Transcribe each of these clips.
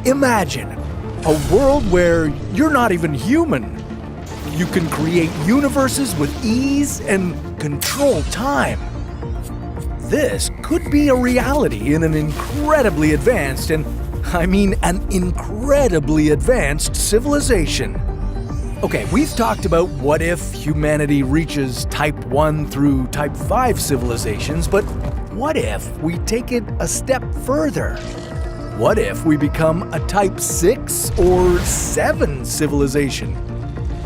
Imagine a world where you're not even human. You can create universes with ease and control time. This could be a reality in an incredibly advanced, and I mean an incredibly advanced civilization. Okay, we've talked about what if humanity reaches Type 1 through Type 5 civilizations, but what if we take it a step further? What if we become a Type 6 or 7 civilization?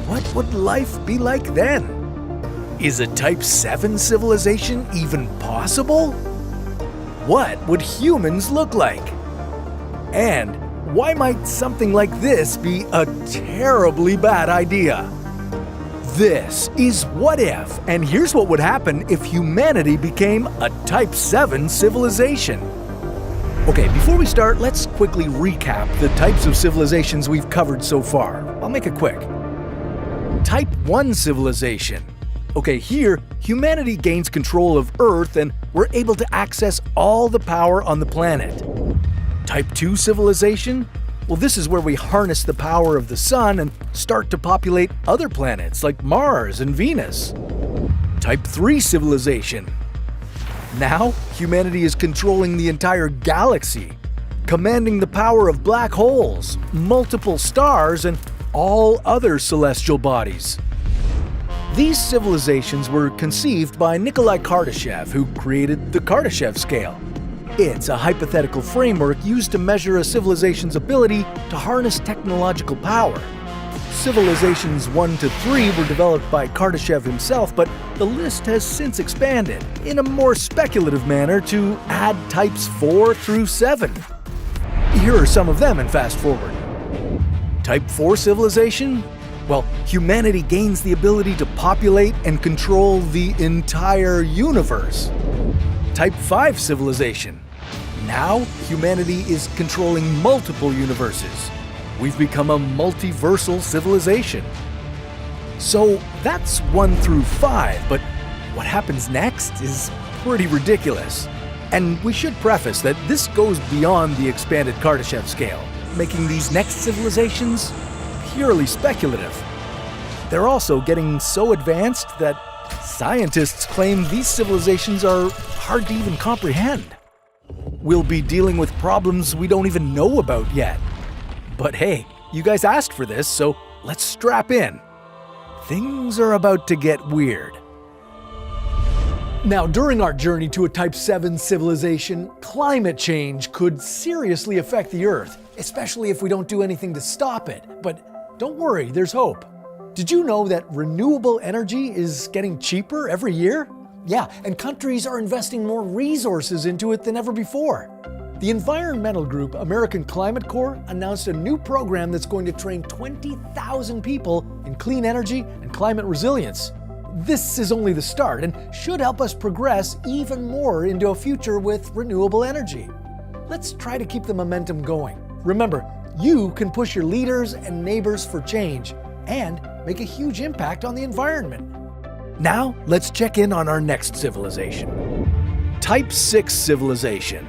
What would life be like then? Is a Type 7 civilization even possible? What would humans look like? And why might something like this be a terribly bad idea? This is What If, and here's what would happen if humanity became a Type 7 civilization. Okay, before we start, let's quickly recap the types of civilizations we've covered so far. I'll make it quick. Type 1 civilization. Okay, here, humanity gains control of Earth and we're able to access all the power on the planet. Type 2 civilization? Well, this is where we harness the power of the sun and start to populate other planets like Mars and Venus. Type 3 civilization. Now, humanity is controlling the entire galaxy, commanding the power of black holes, multiple stars, and all other celestial bodies. These civilizations were conceived by Nikolai Kardashev, who created the Kardashev scale. It's a hypothetical framework used to measure a civilization's ability to harness technological power. Civilizations 1 to 3 were developed by Kardashev himself, but the list has since expanded in a more speculative manner to add types 4 through 7. Here are some of them in Fast Forward. Type 4 civilization? Well, humanity gains the ability to populate and control the entire universe. Type 5 civilization. Now, humanity is controlling multiple universes. We've become a multiversal civilization. So that's 1 through 5, but what happens next is pretty ridiculous. And we should preface that this goes beyond the expanded Kardashev scale, making these next civilizations purely speculative. They're also getting so advanced that scientists claim these civilizations are hard to even comprehend. We'll be dealing with problems we don't even know about yet. But hey, you guys asked for this, so let's strap in. Things are about to get weird. Now, during our journey to a Type 7 civilization, climate change could seriously affect the Earth, especially if we don't do anything to stop it. But don't worry, there's hope. Did you know that renewable energy is getting cheaper every year? Yeah, and countries are investing more resources into it than ever before. The environmental group American Climate Corps announced a new program that's going to train 20,000 people in clean energy and climate resilience. This is only the start and should help us progress even more into a future with renewable energy. Let's try to keep the momentum going. Remember, you can push your leaders and neighbors for change and make a huge impact on the environment. Now, let's check in on our next civilization. Type 6 civilization.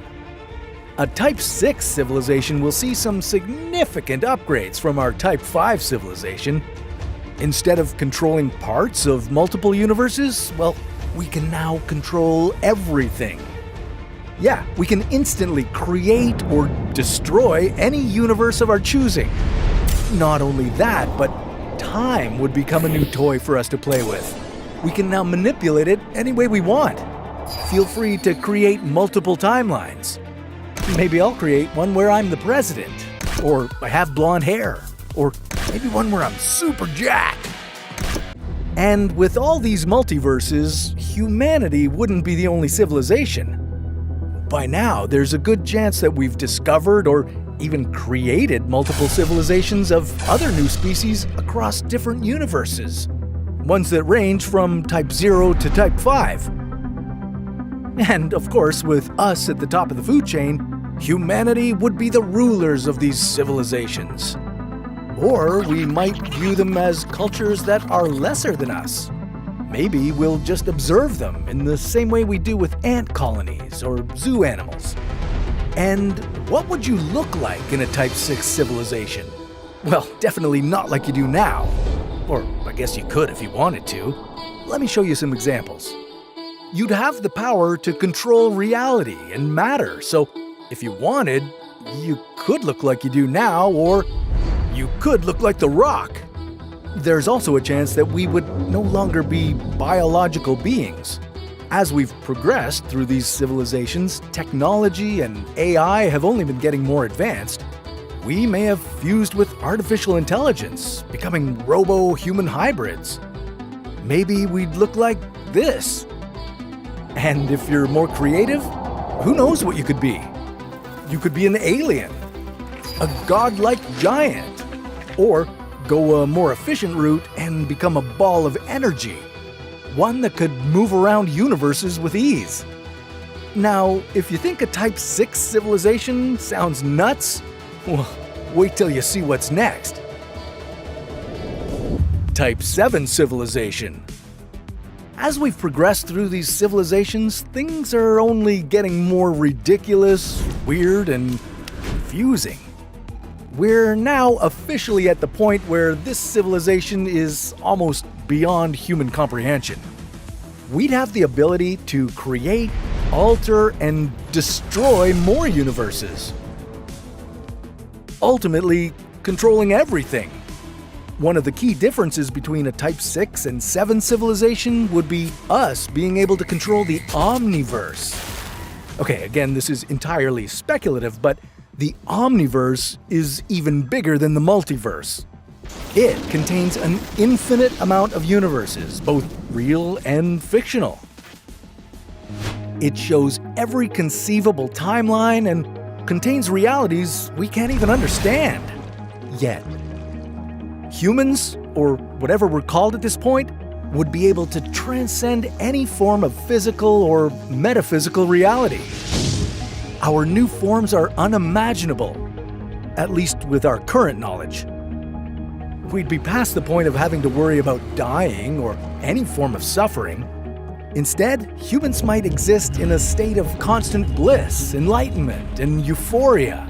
A Type 6 civilization will see some significant upgrades from our Type 5 civilization. Instead of controlling parts of multiple universes, well, we can now control everything. Yeah, we can instantly create or destroy any universe of our choosing. Not only that, but time would become a new toy for us to play with. We can now manipulate it any way we want. Feel free to create multiple timelines. Maybe I'll create one where I'm the president, or I have blonde hair, or maybe one where I'm super jacked. And with all these multiverses, humanity wouldn't be the only civilization. By now, there's a good chance that we've discovered or even created multiple civilizations of other new species across different universes. Ones that range from Type 0 to Type 5. And of course, with us at the top of the food chain, humanity would be the rulers of these civilizations. Or we might view them as cultures that are lesser than us. Maybe we'll just observe them in the same way we do with ant colonies or zoo animals. And What would you look like in a Type 6 civilization? Well, definitely not like you do now. Or I guess you could if you wanted to. Let me show you some examples. You'd have the power to control reality and matter, so if you wanted, you could look like you do now, or you could look like The Rock. There's also a chance that we would no longer be biological beings. As we've progressed through these civilizations, technology and AI have only been getting more advanced. We may have fused with artificial intelligence, becoming robo-human hybrids. Maybe we'd look like this. And if you're more creative, who knows what you could be? You could be an alien, a godlike giant, or go a more efficient route and become a ball of energy, one that could move around universes with ease. Now, if you think a Type 6 civilization sounds nuts, well, wait till you see what's next. Type 7 civilization. As we've progressed through these civilizations, things are only getting more ridiculous, weird, and confusing. We're now officially at the point where this civilization is almost beyond human comprehension. We'd have the ability to create, alter, and destroy more universes. Ultimately, controlling everything. One of the key differences between a Type 6 and 7 civilization would be us being able to control the Omniverse. Okay, again, this is entirely speculative, but the Omniverse is even bigger than the multiverse. It contains an infinite amount of universes, both real and fictional. It shows every conceivable timeline and contains realities we can't even understand yet. Humans, or whatever we're called at this point, would be able to transcend any form of physical or metaphysical reality. Our new forms are unimaginable, at least with our current knowledge. We'd be past the point of having to worry about dying or any form of suffering. Instead, humans might exist in a state of constant bliss, enlightenment, and euphoria.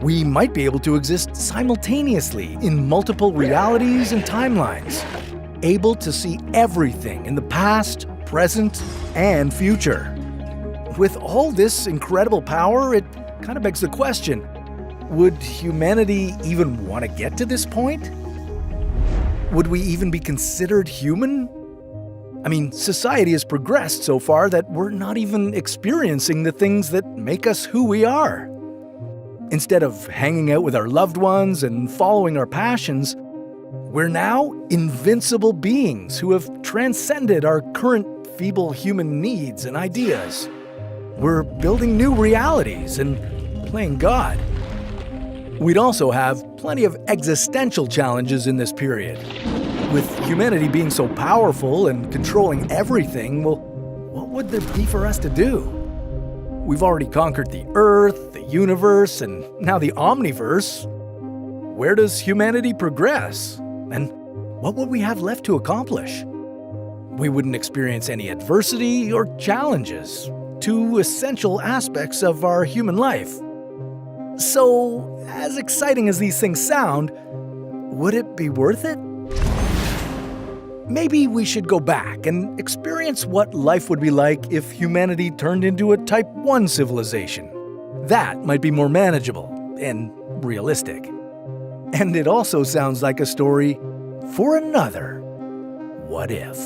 We might be able to exist simultaneously in multiple realities and timelines, able to see everything in the past, present, and future. With all this incredible power, it kind of begs the question, would humanity even want to get to this point? Would we even be considered human? I mean, society has progressed so far that we're not even experiencing the things that make us who we are. Instead of hanging out with our loved ones and following our passions, we're now invincible beings who have transcended our current feeble human needs and ideas. We're building new realities and playing God. We'd also have plenty of existential challenges in this period. With humanity being so powerful and controlling everything, well, what would there be for us to do? We've already conquered the Earth, the universe, and now the Omniverse. Where does humanity progress? And what would we have left to accomplish? We wouldn't experience any adversity or challenges, two essential aspects of our human life. So, as exciting as these things sound, would it be worth it? Maybe we should go back and experience what life would be like if humanity turned into a Type 1 civilization. That might be more manageable and realistic. And it also sounds like a story for another What If.